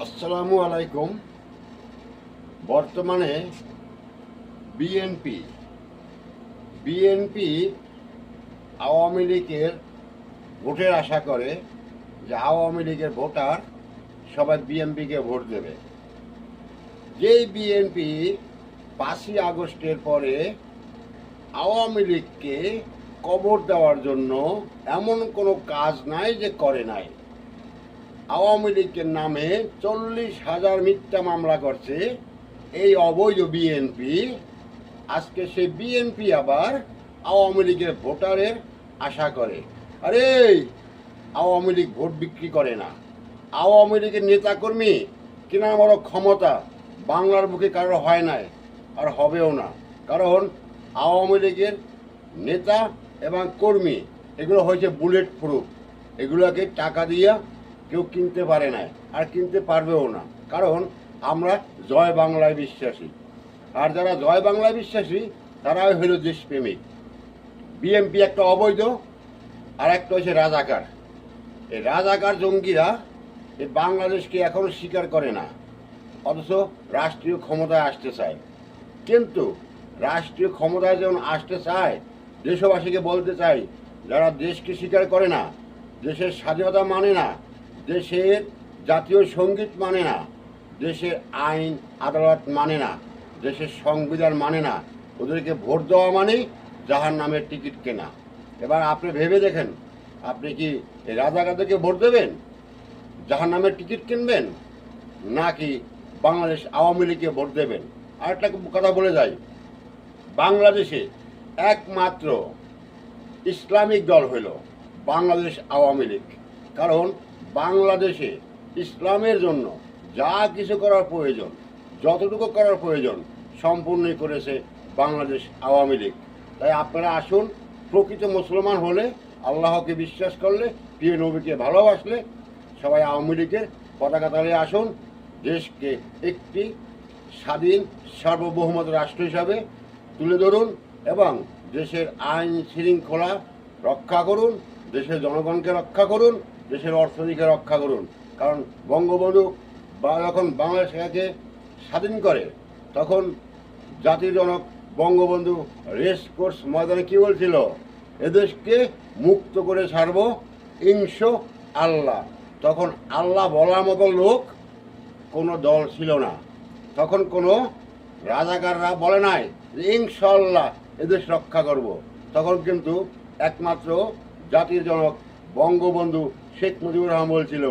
আসসালামু আলাইকুম। বর্তমানে বিএনপি বিএনপি আওয়ামী লীগের ভোটের আশা করে যে আওয়ামী লীগের ভোটার সবাই বিএনপিকে ভোট দেবে। যেই বিএনপি 5ই আগস্টের পরে আওয়ামী লীগকে কবর দেওয়ার জন্য এমন কোনো কাজ নাই যে করে নাই। আওয়ামী লীগের নামে 40,000 মিথ্যা মামলা করছে এই অবৈধ বিএনপি। আজকে সেই বিএনপি আবার আওয়ামী লীগের ভোটারের আশা করে। আরে আওয়ামী লীগ ভোট বিক্রি করে না। আওয়ামী লীগের নেতাকর্মী কেনার বড় ক্ষমতা বাংলার বুকে কারোর হয় নাই, আর হবেও না। কারণ আওয়ামী লীগের নেতা এবং কর্মী এগুলো হয়েছে বুলেট প্রুফ। এগুলোকে টাকা দিয়া কেউ কিনতে পারে না, আর কিনতে পারবেও না। কারণ আমরা জয় বাংলায় বিশ্বাসী, আর যারা জয় বাংলায় বিশ্বাসী তারাই হইল দেশপ্রেমিক। বিএনপি একটা অবৈধ, আর একটা হচ্ছে রাজাকার। এই রাজাকার জঙ্গিরা এই বাংলাদেশকে এখনো স্বীকার করে না, অথচ রাষ্ট্রীয় ক্ষমতায় আসতে চায়। কিন্তু রাষ্ট্রীয় ক্ষমতায় যখন আসতে চায়, দেশবাসীকে বলতে চাই, যারা দেশকে স্বীকার করে না, দেশের স্বাধীনতা মানে না, দেশের জাতীয় সঙ্গীত মানে না, দেশের আইন আদালত মানে না, দেশের সংবিধান মানে না, ওদেরকে ভোট দেওয়া মানেই জাহান্নামের টিকিট কেনা। এবার আপনি ভেবে দেখেন, আপনি কি এই রাজাকারদেরকে ভোট দেবেন, জাহান্নামের টিকিট কিনবেন, নাকি বাংলাদেশ আওয়ামী লীগকে ভোট দেবেন? আরেকটা কথা বলে যাই, বাংলাদেশে একমাত্র ইসলামিক দল হইল বাংলাদেশ আওয়ামী লীগ। কারণ বাংলাদেশে ইসলামের জন্য যা কিছু করার প্রয়োজন, যতটুকু করার প্রয়োজন সম্পূর্ণই করেছে বাংলাদেশ আওয়ামী লীগ। তাই আপনারা আসুন, প্রকৃত মুসলমান হলে, আল্লাহকে বিশ্বাস করলে, প্রিয় নবীকে ভালোবাসলে সবাই আওয়ামী লীগের পতাকা তলে আসুন। দেশকে একটি স্বাধীন সার্বভৌমত্ব রাষ্ট্র হিসাবে তুলে ধরুন এবং দেশের আইন শৃঙ্খলা রক্ষা করুন, দেশের জনগণকে রক্ষা করুন, দেশের অর্থনীতিকে রক্ষা করুন। কারণ বঙ্গবন্ধু যখন বাংলাদেশকে স্বাধীন করে, তখন জাতির জনক বঙ্গবন্ধু রেস কোর্স ময়দানে কী বলছিল? এদেশকে মুক্ত করে ছাড়ব ইনশাআল্লাহ। তখন আল্লাহ বলার মতো লোক কোনো দল ছিল না, তখন কোনো রাজাকাররা বলে নাই যে ইনশাআল্লাহ এদেশ রক্ষা করব। তখন কিন্তু একমাত্র জাতির জনক বঙ্গবন্ধু শেখ মুজিবুর রহমান বলছিল